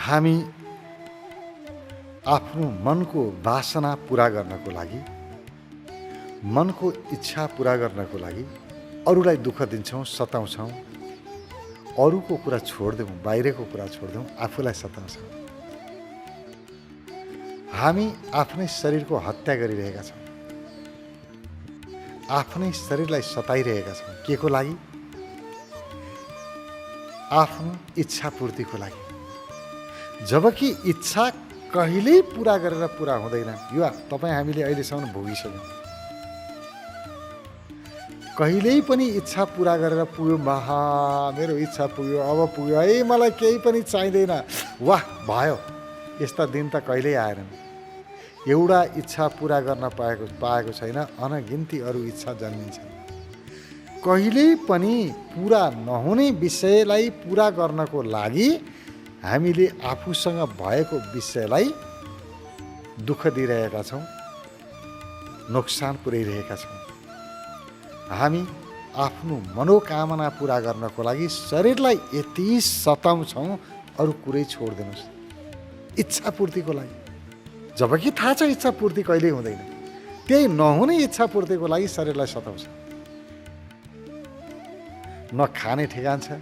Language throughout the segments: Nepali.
हामी आफ्नो मनको वासना पूरा गर्नको लागि, मनको इच्छा पूरा गर्नको लागि अरूलाई दुःख दिन्छौँ, सताउँछौँ, अरूको कुरा छोड्दैनौँ, बाहिरको कुरा छोड्दैनौँ, आफूलाई सताउँछौँ। हामी आफ्नै शरीरको हत्या गरिरहेका छौँ, आफ्नै शरीरलाई सताइरहेका छौँ। के को लागि? आफ्नो इच्छा पूर्तिको लागि। जबकि इच्छा कहिल्यै पूरा गरेर पूरा हुँदैन। यो तपाईँ हामीले अहिलेसम्म भोगिसक्यौँ। कहिल्यै पनि इच्छा पूरा गरेर पुग्यो, महा मेरो इच्छा पुग्यो, अब पुग्यो है, मलाई केही पनि चाहिँदैन, वाह भयो, यस्ता दिन त कहिल्यै आएनन्। एउटा इच्छा पूरा गर्न पाएको छैन, अनगिन्ती अरू इच्छा जन्मिन्छन्। कहिल्यै पनि पूरा नहुने विषयलाई पूरा गर्नको लागि हामीले आफूसँग भएको विषयलाई दुःख दिइरहेका छौँ, नोक्सान पुर्याइरहेका छौँ। हामी आफ्नो मनोकामना पूरा गर्नको लागि शरीरलाई यति सताउँछौँ, अरू कुरै छोडिदिनुहोस्, इच्छा पूर्तिको लागि। जबकि थाहा छ इच्छा पूर्ति कहिल्यै हुँदैन, त्यही नहुने इच्छा पूर्तिको लागि शरीरलाई सताउँछ। न खाने ठेगान छ,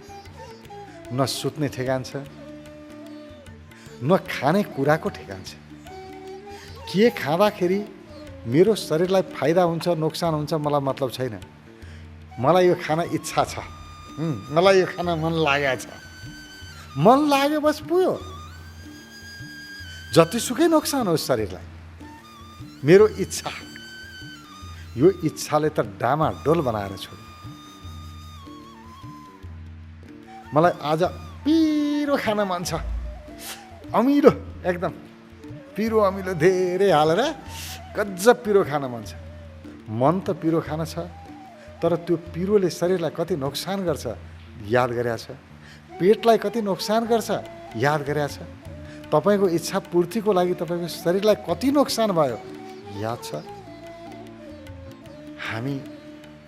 न सुत्ने ठेगान छ, न खाने कुराको ठेगान छ। के खाँदाखेरि मेरो शरीरलाई फाइदा हुन्छ, नोक्सान हुन्छ, मलाई मतलब छैन। मलाई यो खाना इच्छा छ, मलाई यो खाना मन लागेको छ, मन लाग्यो बस पुग्यो। जतिसुकै नोक्सान होस् शरीरलाई, मेरो इच्छा, यो इच्छाले त डामाडोल बनाएर छोड्यो। मलाई आज पिरो खान मन छ, अमिलो, एकदम पिरो अमिलो धेरै हालेर गजब पिरो खान मन छ। मन त पिरो खान छ, तर त्यो पिरोले शरीरलाई कति नोक्सान गर्छ याद गरेका छ। पेटलाई कति नोक्सान गर्छ याद गरेका छ। तपाईँको इच्छा पूर्तिको लागि तपाईँको शरीरलाई कति नोक्सान भयो याद छ। हामी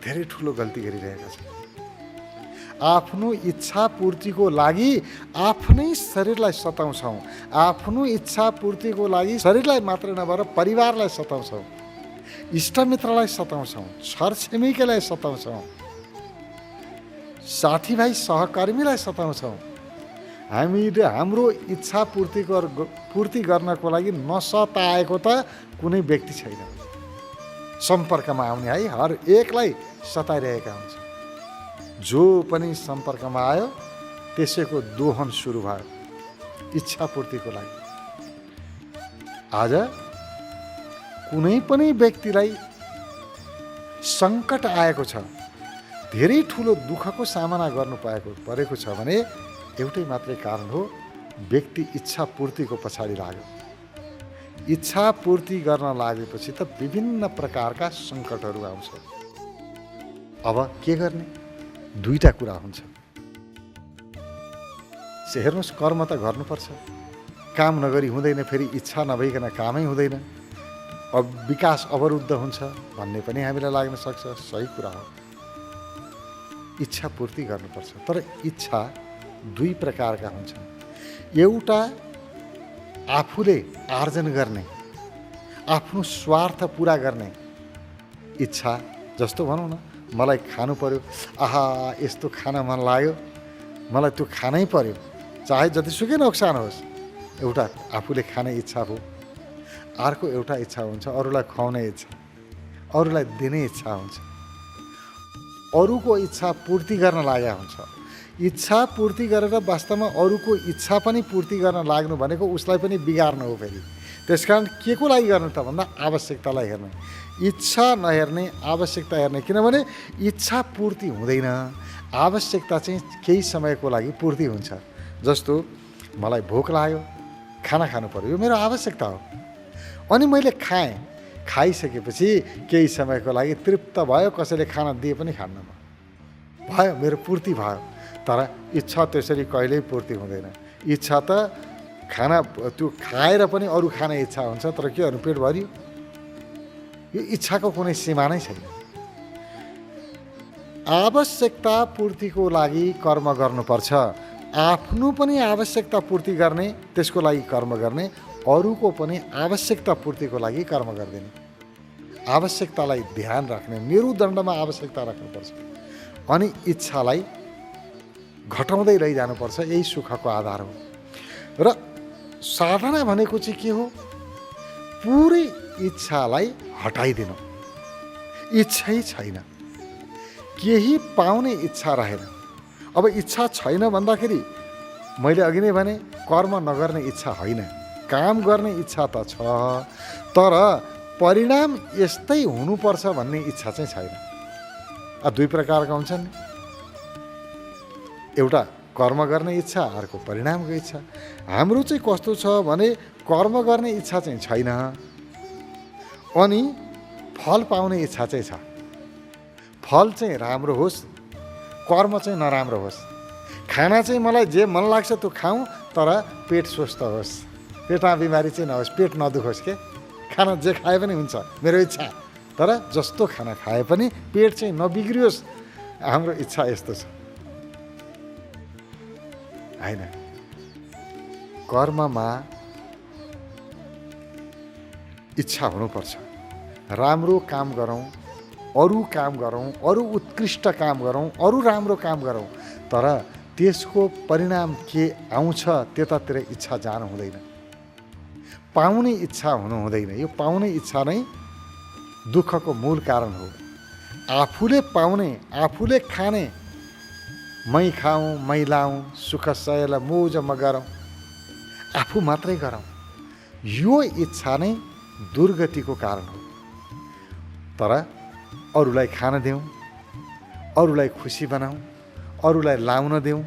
धेरै ठुलो गल्ती गरिरहेका छौँ। आफ्नो इच्छा पूर्तिको लागि आफ्नै शरीरलाई सताउँछौँ, आफ्नो इच्छा पूर्तिको लागि शरीरलाई मात्र नभएर परिवारलाई सताउँछौँ, इष्टमित्रलाई सताउँछौँ, छरछिमेकीलाई सताउँछौँ, साथीभाइ सहकर्मीलाई सताउँछौँ। हामीले हाम्रो इच्छा पूर्ति गर्नको लागि नसताएको त कुनै व्यक्ति छैन। सम्पर्कमा आउने है हर एकलाई सताइरहेका हुन्छ। जो पनि सम्पर्कमा आयो त्यसैको दोहन सुरु भयो इच्छा पूर्तिको लागि। आज कुनै पनि व्यक्तिलाई सङ्कट आएको छ, धेरै ठुलो दुःखको सामना गर्नु परेको छ भने एउटै मात्रै कारण हो, व्यक्ति इच्छा पूर्तिको पछाडि लाग्यो। इच्छा पूर्ति गर्न लागेपछि त विभिन्न प्रकारका सङ्कटहरू आउँछ। अब के गर्ने? दुईटा कुरा हुन्छ। हेर्नुहोस्, कर्म त गर्नुपर्छ, काम नगरी हुँदैन, फेरि इच्छा नभइकन कामै हुँदैन, अब विकास अवरुद्ध हुन्छ भन्ने पनि हामीलाई लाग्न सक्छ। सही कुरा हो, इच्छा पूर्ति गर्नुपर्छ। तर इच्छा दुई प्रकारका हुन्छन्। एउटा आफूले आर्जन गर्ने, आफ्नो स्वार्थ पुरा गर्ने इच्छा। जस्तो भनौँ न, मलाई खानु पर्यो, आहा यस्तो खाना मन लाग्यो, मलाई त्यो खानै पर्यो, चाहे जतिसुकै नोक्सान होस्। एउटा आफूले खाने इच्छा हो। अर्को एउटा इच्छा हुन्छ अरूलाई खुवाउने इच्छा, अरूलाई दिने इच्छा हुन्छ, अरूको इच्छा पूर्ति गर्न लागेको हुन्छ। इच्छा पूर्ति गरेर वास्तवमा अरूको इच्छा पनि पूर्ति गर्न लाग्नु भनेको उसलाई पनि बिगार्नु हो। फेरि त्यसकारण के को लागि गर्नु त भन्दा आवश्यकतालाई हेर्ने, इच्छा नहेर्ने, आवश्यकता हेर्ने। किनभने इच्छा पूर्ति हुँदैन, आवश्यकता चाहिँ केही समयको लागि पूर्ति हुन्छ। जस्तो मलाई भोक लाग्यो, खाना खानु पर्यो, यो मेरो आवश्यकता हो, अनि मैले खाएँ, खाइसकेपछि केही समयको लागि तृप्त भयो, कसैले खाना दिए पनि खान्न म, भयो, मेरो पूर्ति भयो। तर इच्छा त्यसरी कहिल्यै पूर्ति हुँदैन। इच्छा त खाना त्यो खाएर पनि अरू खाने इच्छा हुन्छ, तर के गर्नु, पेट भरियो। यो इच्छाको कुनै सीमा नै छैन। आवश्यकता पूर्तिको लागि कर्म गर्नुपर्छ, आफ्नो पनि आवश्यकता पूर्ति गर्ने, त्यसको लागि कर्म गर्ने, अरूको पनि आवश्यकता पूर्तिको लागि कर्म गरिदिने, आवश्यकतालाई ध्यान राख्ने, मेरुदण्डमा आवश्यकता राख्नुपर्छ अनि इच्छालाई घटाउँदै लैजानुपर्छ। यही सुखको आधार हो। र साधना भनेको चाहिँ के हो? पुरै इच्छालाई हटाइदिनु। इच्छै छैन, केही पाउने इच्छा रहेन। अब इच्छा छैन भन्दाखेरि मैले अघि नै भने कर्म नगर्ने इच्छा होइन, काम गर्ने इच्छा त छ, तर परिणाम यस्तै हुनुपर्छ भन्ने इच्छा चाहिँ छैन। दुई प्रकारका हुन्छन्, एउटा कर्म गर्ने इच्छा, अर्को परिणामको इच्छा। हाम्रो चाहिँ कस्तो छ भने कर्म गर्ने इच्छा चाहिँ छैन अनि फल पाउने इच्छा चाहिँ छ। फल चाहिँ राम्रो होस्, कर्म चाहिँ नराम्रो होस्। खाना चाहिँ मलाई जे मन लाग्छ त्यो खाऊँ, तर पेट स्वस्थ होस्, पेटमा बिमारी चाहिँ नहोस्, पेट नदुखोस्। के खाना जे खाए पनि हुन्छ, मेरो इच्छा, तर जस्तो खाना खाए पनि पेट चाहिँ नबिग्रियोस्। हाम्रो इच्छा यस्तो छ होइन। कर्ममा इच्छा हुनुपर्छ। राम्रो काम गरौँ, अरू काम गरौँ, अरू उत्कृष्ट काम गरौँ, अरू राम्रो काम गरौँ, तर त्यसको परिणाम के आउँछ त्यतातिर इच्छा जानु हुँदैन। पाउने इच्छा हुनु हुँदैन। यो पाउने इच्छा नै दुःखको मूल कारण हो। आफूले पाउने, आफूले खाने, मै खाऊँ, मै लाऊँ, सुख सयल मोज म गरौँ, आफू मात्रै गरौँ, यो इच्छा नै दुर्गतिको कारण हो। तर अरूलाई खान देऊ, अरूलाई खुसी बनाऊ, अरूलाई लाउन देऊ,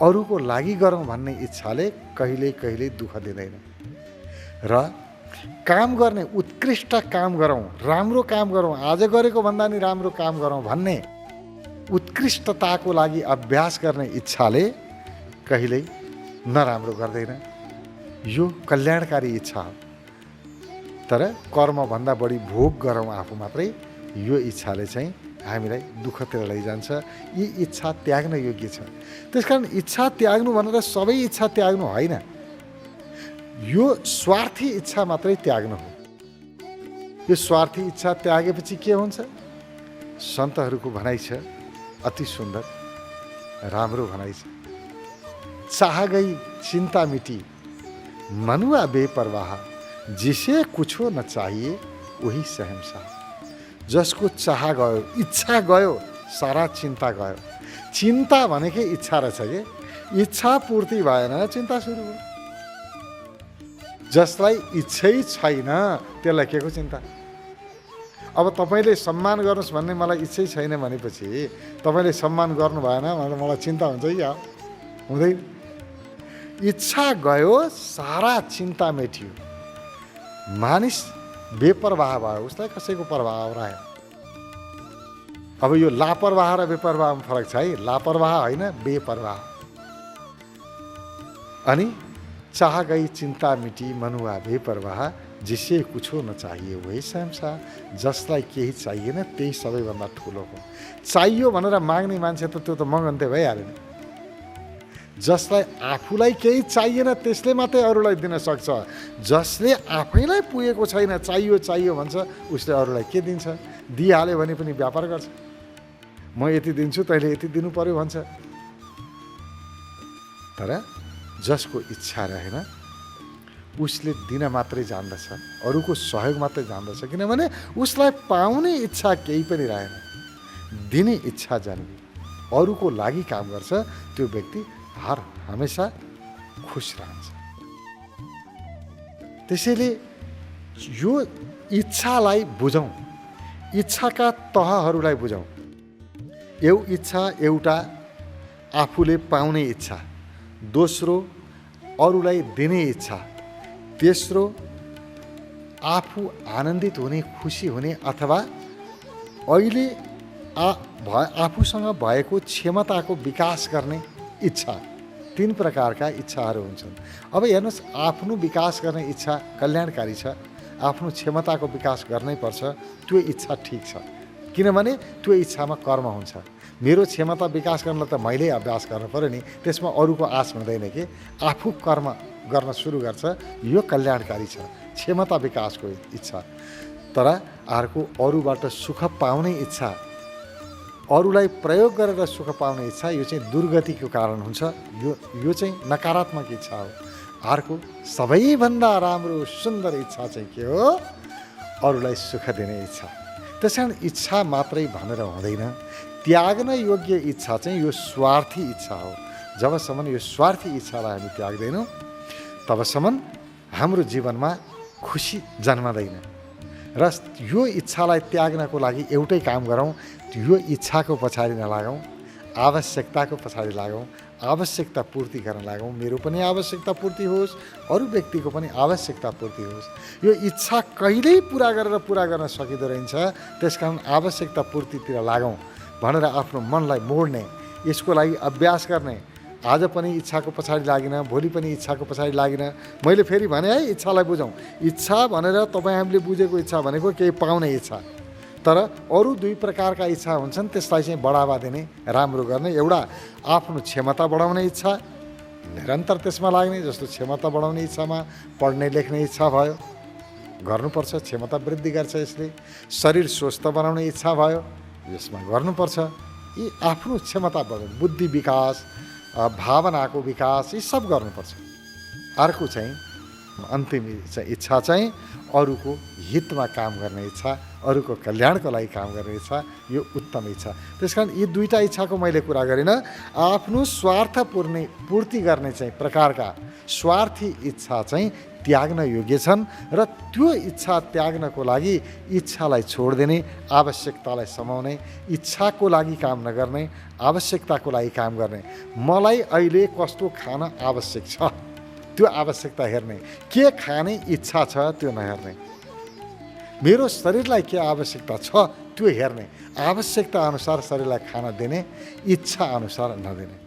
अरूको लागि गरौँ भन्ने इच्छाले कहिले कहिले दुःख दिँदैन। र काम गर्ने, उत्कृष्ट काम गरौँ, राम्रो काम गरौँ, आज गरेको भन्दा नि राम्रो काम गरौँ भन्ने उत्कृष्टताको लागि अभ्यास गर्ने इच्छाले कहिल्यै नराम्रो गर्दैन। यो कल्याणकारी इच्छा हो। तर कर्मभन्दा बढी भोग गरौँ आफू मात्रै, यो इच्छाले चाहिँ हामीलाई दुःखतिर लैजान्छ। यी इच्छा त्याग्न योग्य छ। त्यसकारण इच्छा त्याग्नु भनेर सबै इच्छा त्याग्नु होइन, यो स्वार्थी इच्छा मात्रै त्याग्नु हो। यो स्वार्थी इच्छा त्यागेपछि के हुन्छ? सन्तहरूको भनाइ छ, अति सुन्दर राम्रो भनाइ छ। चाह गई चिंता मिटी, मनुआ बेपरवाह, जिसे कुछो न चाहिए वही शहंशाह। जसको चाह गयो, इच्छा गयो, सारा चिन्ता गयो। चिन्ता भनेकै इच्छा रहेछ के? इच्छा पूर्ति भएन, चिन्ता सुरु हो। जसलाई इच्छै छैन त्यसलाई के को चिन्ता? अब तपाईँले सम्मान गर्नुहोस् भन्ने मलाई इच्छै छैन भनेपछि तपाईँले सम्मान गर्नु भएन भनेर मलाई चिन्ता हुन्छ कि हुँदैन? इच्छा गयो, सारा चिन्ता मेटियो, मानिस बेपरवाह भयो, उसलाई कसैको प्रभाव रह्यो। अब यो लापरवाह र बेपरवाहमा फरक छ है। लापरवाह होइन, बेपरवाह। अनि चाह गई चिन्ता मिटी, मनुआ बेपरवाह, जिसे कुछो न चाहिए वही शहंशाह। जसलाई केही चाहिएन त्यही सबैभन्दा ठुलो हो। चाहियो भनेर माग्ने मान्छे त त्यो त मगन्ते भइहाल्यो नि। जसलाई आफूलाई केही चाहिएन त्यसले मात्रै अरूलाई दिन सक्छ। जसले आफैलाई पुगेको छैन, चाहियो चाहियो भन्छ, उसले अरूलाई के दिन्छ? दिइहाल्यो भने पनि व्यापार गर्छ। म यति दिन्छु, तैँले यति दिनु पर्यो भन्छ। तर जसको इच्छा रहेन उसले दिन मात्रै जान्दछ, अरूको सहयोग मात्रै जान्दछ। किनभने उसलाई पाउने इच्छा केही पनि रहेन, दिने इच्छा जन्मी, अरूको लागि काम गर्छ, त्यो व्यक्ति हर हमेशा खुश रहन्छ। त्यसैले यो इच्छालाई बुझौँ, इच्छाका तहहरूलाई बुझौँ। इच्छा एउटा आफूले पाउने इच्छा, दोस्रो अरूलाई दिने इच्छा, तेस्रो आफू आनन्दित हुने, खुसी हुने अथवा अहिले आफूसँग भएको क्षमताको विकास गर्ने इच्छा। तीन प्रकारका इच्छाहरू हुन्छन्। अब हेर्नुहोस्, आफ्नो विकास गर्ने इच्छा कल्याणकारी छ, आफ्नो क्षमताको विकास गर्नै पर्छ, त्यो इच्छा ठिक छ। किनभने त्यो इच्छामा कर्म हुन्छ। मेरो क्षमता विकास गर्नलाई त मैले अभ्यास गर्नु पऱ्यो नि, त्यसमा अरूको आश हुँदैन कि आफू कर्म गर्न सुरु गर्छ, यो कल्याणकारी छ, क्षमता विकासको इच्छा। तर अर्को अरूबाट सुख पाउने इच्छा, अरूलाई प्रयोग गरेर सुख पाउने इच्छा, यो चाहिँ दुर्गतिको कारण हुन्छ। यो चाहिँ नकारात्मक इच्छा हो। अर्को सबैभन्दा राम्रो सुन्दर इच्छा चाहिँ के हो? अरूलाई सुख दिने इच्छा। त्यस कारण इच्छा मात्रै भनेर हुँदैन, त्याग्न योग्य इच्छा चाहिँ यो स्वार्थी इच्छा हो। जबसम्म यो स्वार्थी इच्छालाई हामी त्याग्दैनौँ तबसम्म हाम्रो जीवनमा खुसी जन्मदैन। र यो इच्छालाई त्याग्नको लागि एउटै काम गरौँ, यो इच्छाको पछाडि नलागौँ, आवश्यकताको पछाडि लागौँ, आवश्यकता पूर्ति गर्न लागौँ। मेरो पनि आवश्यकता पूर्ति होस्, अरू व्यक्तिको पनि आवश्यकता पूर्ति होस्। यो इच्छा कहिल्यै पुरा गर्न सकिँदो रहेछ। त्यसकारण आवश्यकता पूर्तितिर लागौँ भनेर आफ्नो मनलाई मोड्ने, यसको लागि अभ्यास गर्ने। आज पनि इच्छाको पछाडि लागिन, भोलि पनि इच्छाको पछाडि लागिन। मैले फेरि भने है, इच्छालाई बुझौँ। इच्छा भनेर तपाईँ हामीले बुझेको इच्छा भनेको केही पाउने इच्छा। तर अरू दुई प्रकारका इच्छा हुन्छन्, त्यसलाई चाहिँ बढावा दिने, राम्रो गर्ने। एउटा आफ्नो क्षमता बढाउने इच्छा, निरन्तर त्यसमा लाग्ने। जस्तो क्षमता बढाउने इच्छामा पढ्ने लेख्ने इच्छा भयो, गर्नुपर्छ, क्षमता वृद्धि गर्छ यसले। शरीर स्वस्थ बनाउने इच्छा भयो, यसमा गर्नुपर्छ। यी आफ्नो क्षमता बढाउने, बुद्धि विकास, भावनाको विकास, यी सब गर्नुपर्छ। अर्को चाहिँ अन्तिम इच्छा चाहिँ अरूको हितमा काम गर्ने इच्छा, अरूको कल्याणको लागि काम गर्ने इच्छा, यो उत्तम इच्छा। त्यस कारण यी दुईवटा इच्छाको मैले कुरा गरिनँ। आफ्नो स्वार्थ पूर्ति गर्ने चाहिँ प्रकारका स्वार्थी इच्छा चाहिँ त्याग्न योग्य छन्। र त्यो इच्छा त्याग्नको लागि इच्छालाई छोडिदिने, आवश्यकतालाई समाउने, इच्छाको लागि काम नगर्ने, आवश्यकताको लागि काम गर्ने। मलाई अहिले कस्तो खान आवश्यक छ त्यो आवश्यकता हेर्ने, के खाने इच्छा छ त्यो नहेर्ने। मेरो शरीरलाई के आवश्यकता छ त्यो हेर्ने, आवश्यकता अनुसार शरीरलाई खाना दिने, इच्छा अनुसार नदिने।